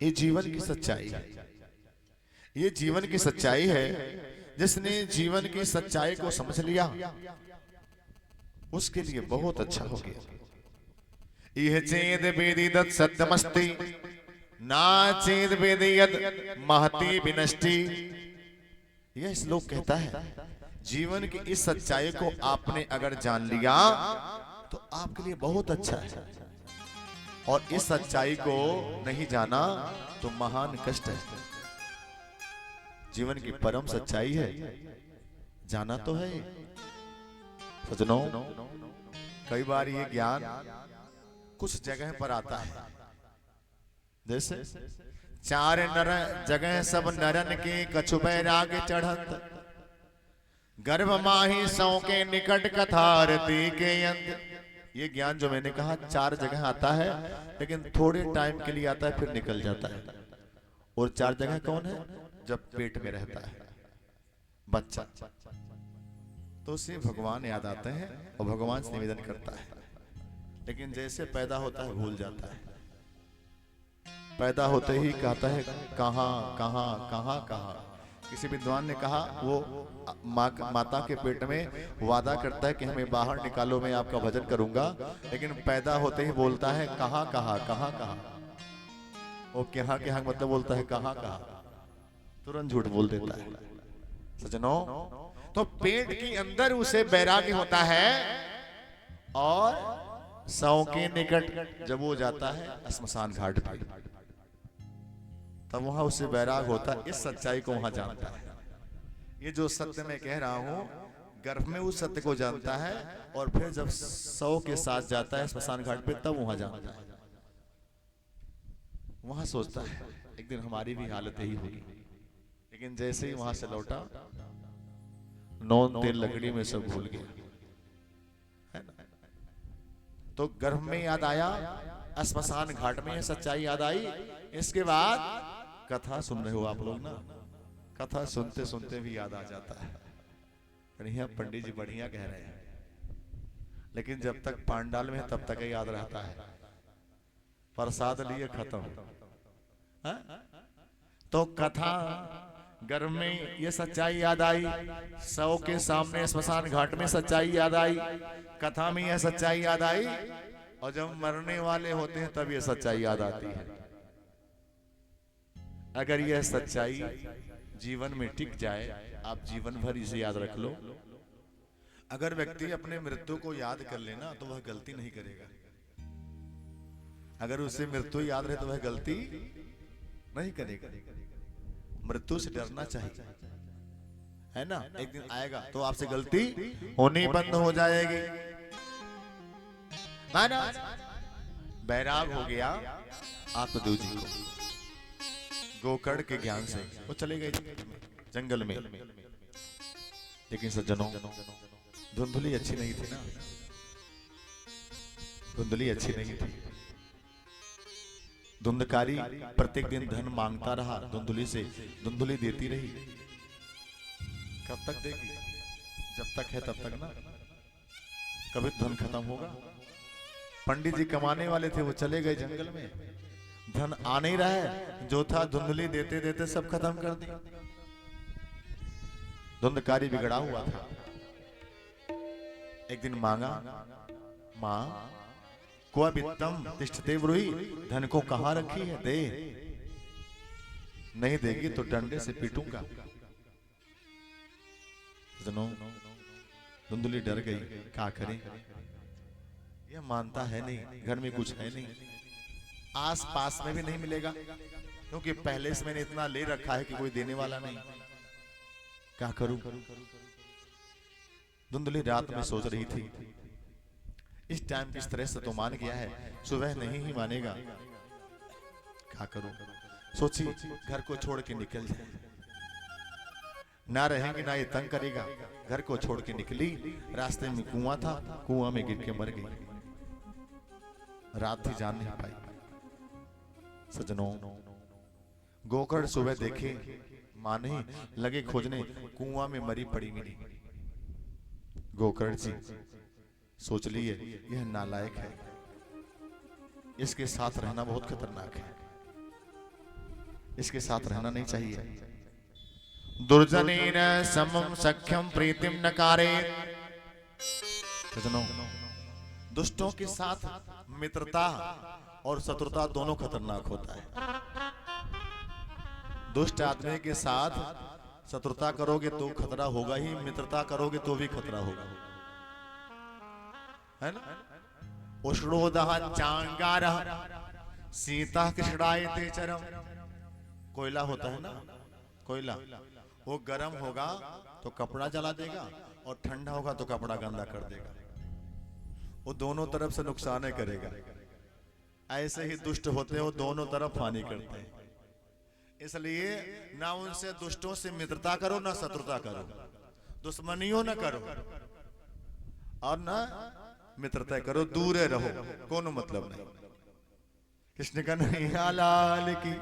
ये जीवन की सच्चाई है। ये जीवन की सच्चाई है। जिसने जीवन की सच्चाई को समझ लिया उसके लिए बहुत अच्छा हो गया। यह चेद वेदिदत सत्यमस्ति ना चेद वेदियत महती विनष्टि। यह श्लोक कहता है जीवन की इस सच्चाई को आपने अगर जान लिया तो आपके लिए बहुत अच्छा है, और इस सच्चाई को नहीं जाना तो महान कष्ट है। जीवन की परम सच्चाई है, जाना तो है। सजनों, कई बार ये ज्ञान कुछ जगह पर आता है, जैसे चार नर जगह सब नरन के कछु बैराग चढ़त, गर्भ माही सौ के निकट कथारती के अंत। ये ज्ञान जो मैंने कहा चार जगह आता है, लेकिन थोड़े टाइम के लिए आता है फिर निकल जाता है। और चार जगह कौन है? जब पेट में रहता है बच्चा, तो उसे भगवान याद आते हैं और भगवान से निवेदन करता है। लेकिन जैसे पैदा होता है भूल जाता है। पैदा होते ही कहता है कहां कहां कहां कहां। किसी विद्वान ने कहा वो माता के पेट में वादा करता है कि हमें बाहर निकालो, मैं आपका भजन करूंगा, लेकिन पैदा होते ही बोलता है कहां कहां कहां कहां। वो कहां कहां मतलब बोलता है कहां कहां, तुरंत झूठ बोल देता है। सजनों, तो पेट के अंदर उसे वैराग्य होता है, और सौ के निकट जब वो जाता है श्मशान घाट पर, तब वहां उसे वैराग होता है। इस सच्चाई को वहां जानता है। ये जो सत्य मैं कह रहा हूं, गर्भ में उस सत्य को जानता है, और फिर जब सौ के साथ जाता है श्मशान घाट पे तब वहां जानता है। वहां सोचता है एक दिन हमारी भी हालत यही होगी, लेकिन जैसे ही वहां से लौटा नौन तेल लकड़ी में सब भूल गया, है ना। तो गर्भ में याद आया, श्मशान घाट में सच्चाई याद आई। इसके बाद कथा सुन रहे हो आप लोग ना, कथा सुनते सुनते भी याद आ जाता है। बढ़िया पंडित जी बढ़िया कह रहे हैं, लेकिन जब तक पांडाल में है तब तक याद रहता है। प्रसाद लिए खत्म। तो कथा गर्भ में ये सच्चाई याद आई, सौ के सामने श्मशान घाट में सच्चाई याद आई, कथा में यह सच्चाई याद आई, और जब मरने वाले होते हैं तब ये सच्चाई याद आती है। अगर यह सच्चाई जीवन में टिक जाए, आप जीवन भर इसे याद रख लो। अगर व्यक्ति अपने मृत्यु को याद कर लेना तो वह गलती नहीं करेगा। अगर उसे मृत्यु याद रहे तो वह गलती नहीं करेगा। मृत्यु से डरना चाहिए, है ना। एक दिन आएगा तो आपसे गलती होनी बंद हो जाएगी। बैराग हो गया आत्मदेव जी को गोकर्ण के ज्ञान से। वो चले गए जंगल में, लेकिन सज्जनों धुंधली अच्छी नहीं थी ना, धुंधली अच्छी नहीं थी। धुंधकारी प्रत्येक दिन धन मांगता रहा धुंधली से, धुंधली देती रही। कब तक देगी? जब तक है तब तक ना, कभी धन खत्म होगा। पंडित जी कमाने वाले थे, वो चले गए जंगल में, धन आ नहीं रहा है, जो था धुंधली देते देते सब खत्म कर दिया। धुंधकारी बिगड़ा हुआ था। एक दिन मांगा, मां क्व वित्तम तिष्ठते ब्रूहि, धन को कहां रखी है, दे। नहीं देगी तो डंडे से पीटूंगा। धुंधली डर गई, क्या करें। यह मानता है नहीं, घर में कुछ है नहीं, आस पास में भी नहीं मिलेगा, क्योंकि पहले से मैंने इतना ले रखा है कि कोई देने वाला नहीं। क्या करूं। धुंधली रात में सोच रही थी, इस टाइम किस तरह से तो मान गया है, सुबह नहीं ही मानेगा, क्या करूं। सोची घर को छोड़ के निकल जाए, ना रहेंगे ना ये तंग करेगा। घर को छोड़ के निकली, रास्ते में कुआं था, कुआं में गिर के मर गई। रात थी, जान नहीं पाई। सजनों, गोकर्ण सुबह देखे मां नहीं, लगे खोजने, कुआं में मरी पड़ी मिली। गोकर्ण जी सोच लिए यह नालायक है, इसके साथ रहना बहुत खतरनाक है। इसके साथ रहना नहीं चाहिए। दुर्जनेन समम सख्यम प्रीतिम न कारे। दुष्टों के साथ मित्रता और शत्रुता दोनों खतरनाक होता है। दुष्ट आदमी के साथ शत्रुता करोगे तो खतरा होगा ही, मित्रता करोगे तो भी खतरा होगा, है ना। उष्णोदह चांगारः सीता कृष्णायते चरम। कोयला होता है ना, कोयला वो गर्म होगा तो कपड़ा जला देगा और ठंडा होगा तो कपड़ा गंदा कर देगा। वो दोनों तरफ से नुकसान करेगा। ऐसे ही दुष्ट होते हैं, वो दोनों तरफ हानि करते हैं। इसलिए ना उनसे दुष्टों से मित्रता करो ना शत्रुता करो, दुश्मनियों न करो और ना मित्रता करो, दूर रहो, कोनो मतलब नहीं। कृष्ण कन्हैया लाल की।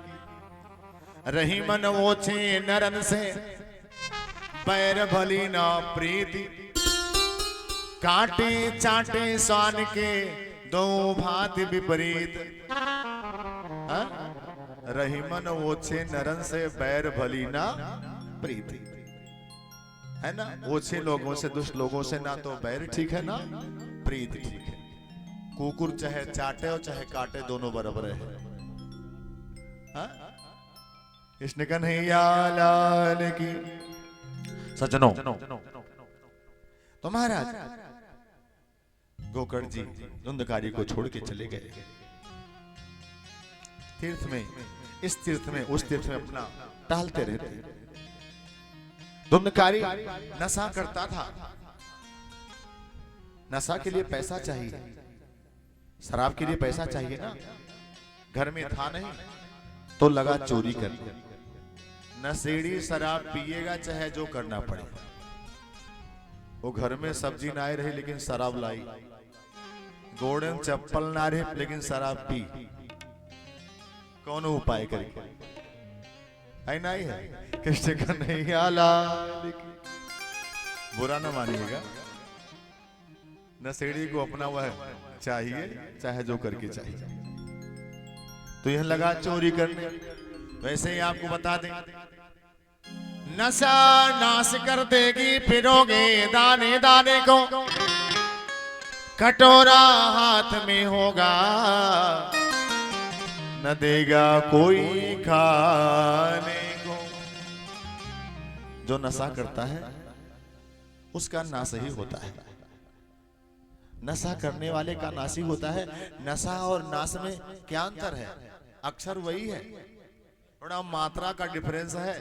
रही मन ओछे नरन से बैर भली ना प्रीति, काटे चाटे स्वान के दो भांति विपरीत। रही मन ओछे नरन से बैर भली ना प्रीति, है ना। ओछे लोगों से, दुष्ट लोगों से ना तो बैर ठीक है ना प्रीति ठीक है। कुकुर चाहे चाटे और चाहे काटे दोनों बराबर है। कृष्ण कन्हैया लाल की। सज्जनों, तो महाराज गोकर्ण जी धुंधकारी को छोड़ के चले गए तीर्थ में। इस तीर्थ में उस तीर्थ में अपना टहलते रहते। धुंधकारी नशा करता था। नशा के लिए पैसा चाहिए, शराब के लिए पैसा चाहिए ना। घर में था नहीं तो लगा चोरी करने। नशेड़ी शराब पिएगा चाहे जो करना पड़े। वो घर में सब्जी ना रही लेकिन शराब लाई, गोड़े में चप्पल ना रहे लेकिन शराब पी। कौन उपाय करेगा? है ना ही है। कृष्ण कन्हैया लाल की। बुरा ना मानिएगा, नशेड़ी को अपना वह चाहिए चाहे जो करके चाहिए। तो यह लगा चोरी करने। वैसे ही आपको बता दें, नशा नाश कर देगी फिरोगे दाने दाने को, कटोरा हाथ में होगा न देगा कोई खाने को। जो नशा करता है उसका नाश ही होता है। नशा करने वाले का नाश ही होता है। नशा और नाश में क्या अंतर है? अक्षर वही है, थोड़ा मात्रा का डिफरेंस है।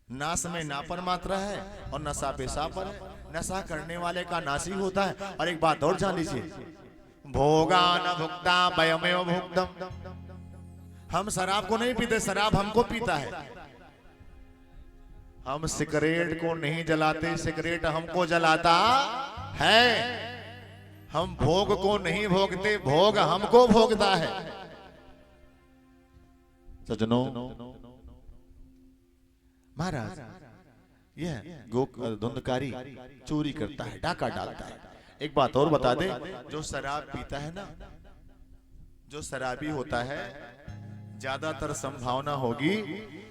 नाश में ना पर मात्रा है और नशा पे सा पर है। नशा करने वाले का नाश ही होता है। और एक बात और जान लीजिए, भोगा न भुक्ता वयमेव भुक्तम। हम शराब को नहीं पीते, शराब हमको पीता है। हम सिगरेट को नहीं जलाते, सिगरेट हमको जलाता है। हम भोग को नहीं भोगते, भोग हमको भोगता है। सज्जनों, महाराज यह धुंधकारी चोरी करता है, डाका डालता है। एक बात और बता दे, जो शराब पीता है ना, जो शराबी होता है, ज्यादातर संभावना होगी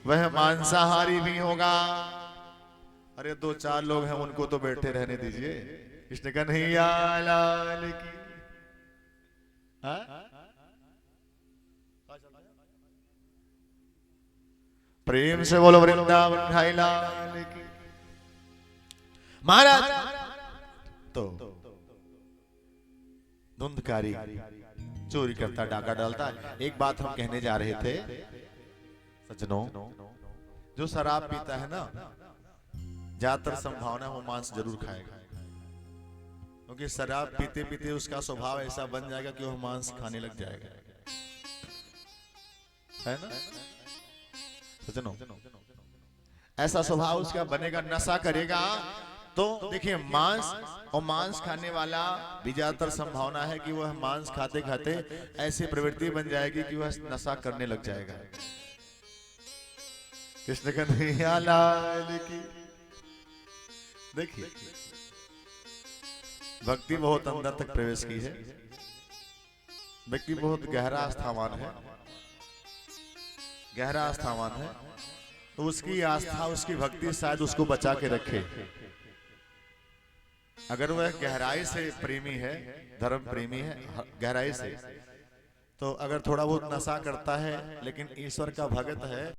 वह मांसाहारी भी होगा। अरे दो चार लोग हैं, उनको तो बैठे रहने दीजिए। कृष्ण कन्हैया लाल की। प्रेम से बोलो वृंदावन ढाई लाल की। महाराज तो धुंधकारी चोरी करता, डाका डालता। एक बात हम कहने जा रहे थे सज्जनों, जो शराब पीता है ना, ज्यादातर संभावना वो मांस जरूर खाएगा। क्योंकि शराब पीते पीते उसका स्वभाव ऐसा बन जाएगा कि वो मांस खाने लग जाएगा, है ना सज्जनों। ऐसा स्वभाव उसका बनेगा, नशा करेगा। तो देखिए, मांस और मांस खाने वाला भी ज्यादातर संभावना है कि वह मांस खाते खाते ऐसी प्रवृत्ति बन जाएगी कि वह नशा करने लग जाएगा। कृष्ण कन्हैया लाल की। देखिए, भक्ति बहुत अंदर तक प्रवेश की है। व्यक्ति बहुत गहरा आस्थावान है। गहरा आस्थावान है, तो उसकी आस्था उसकी भक्ति शायद उसको बचा के रखे। अगर वह गहराई से प्रेमी है, धर्म प्रेमी है गहराई से, तो अगर थोड़ा बहुत नशा करता है लेकिन ईश्वर का भगत है,